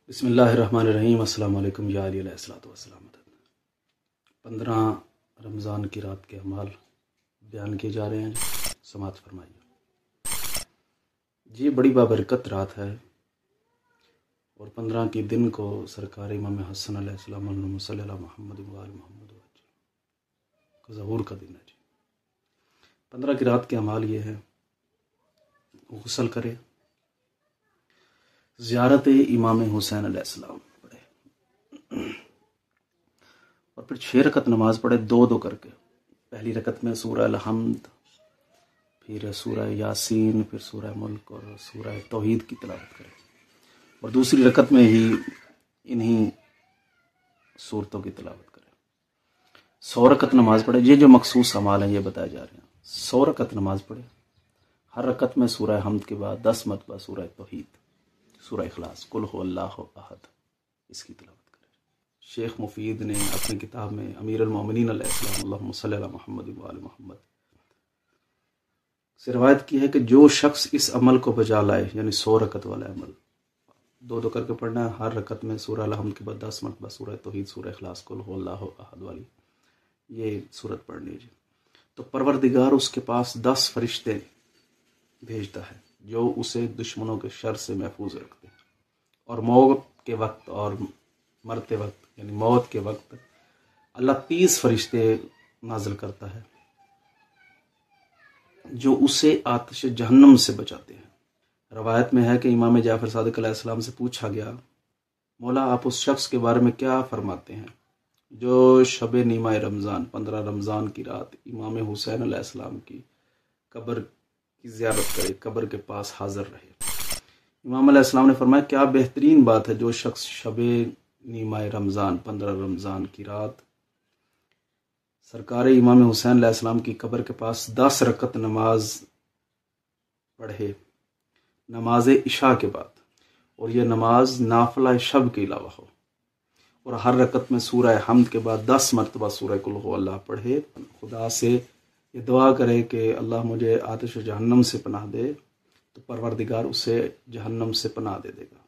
بسم اللہ الرحمن الرحیم۔ السلام علیکم یا علی علیہ الصلوۃ والسلام۔ 15 رمضان کی رات کے اعمال بیان کیے جا رہے ہیں، سماعت فرمائیے۔ یہ بڑی بابرکت رات ہے اور 15 کے دن کو سرکار امام حسن علیہ السلام اللہم صلی علی محمد وآل محمد کا ظہور کا دن ہے۔ 15 کی رات کے اعمال یہ ہے: غسل کرے، زیارت امام حسین علیہ السلام پڑھے اور پھر 6 رکعت نماز پڑھے، دو کر کے۔ پہلی رکعت میں سورہ الحمد، پھر سورہ یاسین، پھر سورہ ملک اور سورہ توحید کی تلاوت کرے، اور دوسری رکعت میں ہی انہی سورتوں کی تلاوت کرے۔ 100 رکعت نماز پڑھے۔ یہ جو مخصوص اعمال ہیں یہ بتائے جا رہے ہیں۔ 100 رکعت نماز پڑھے، ہر رکعت میں سورہ حمد کے بعد 10 مرتبہ سورہ توحید، سورہ اخلاص، قل هو اللہ احد، اس کی تلاوت کرے۔ شیخ مفید نے اپنی کتاب میں امیر المومنین علیہ السلام اللہم صلی علی محمد وآل محمد سے روایت کی ہے کہ جو شخص اس عمل کو بجا لائے، یعنی 100 رکعت والا عمل، دو کر کے پڑھنا ہے، ہر رکعت میں سورہ الحمد کے بعد 10 مرتبہ سورہ توحید، سورہ اخلاص، قل هو اللہ احد والی یہ سورت پڑھنی ہے، تو پروردگار اس کے پاس 10 فرشتے بھیجتا ہے جو اسے دشمنوں کے شر سے محفوظ رکھتے ہیں، اور موت کے وقت اور مرتے وقت یعنی موت کے وقت اللہ 30 فرشتے نازل کرتا ہے جو اسے آتش جہنم سے بچاتے ہیں۔ روایت میں ہے کہ امام جعفر صادق علیہ السلام سے پوچھا گیا، مولا آپ اس شخص کے بارے میں کیا فرماتے ہیں جو شب نیمہ رمضان 15 رمضان کی رات امام حسین علیہ السلام کی قبر کی زیارت کرے، قبر کے پاس حاضر رہے؟ امام علیہ السلام نے فرمایا، کیا بہترین بات ہے جو شخص شب نیمہ رمضان 15 رمضان کی رات سرکار امام حسین علیہ السلام کی قبر کے پاس 10 رکعت نماز پڑھے، نماز عشاء کے بعد، اور یہ نماز نافلہ شب کے علاوہ ہو، اور ہر رکعت میں سورہ حمد کے بعد 10 مرتبہ سورہ قل هو اللہ پڑھے، خدا سے یہ دعا کرے کہ اللہ مجھے آتش جہنم سے پناہ دے، تو پروردگار اسے جہنم سے پناہ دے گا،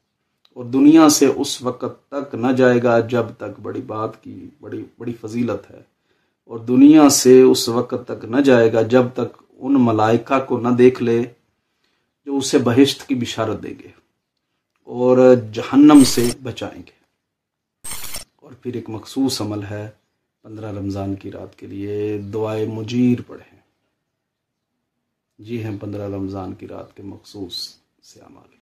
اور دنیا سے اس وقت تک نہ جائے گا جب تک، بڑی بات کی بڑی فضیلت ہے، اور دنیا سے اس وقت تک نہ جائے گا جب تک ان ملائکہ کو نہ دیکھ لے جو اسے بہشت کی بشارت دیں گے اور جہنم سے بچائیں گے۔ اور پھر ایک مخصوص عمل ہے 15 رمضان کی رات کے لیے، دعائے مجیر پڑھیں۔ جی ہیں 15 رمضان کی رات کے مخصوص سے اعمال۔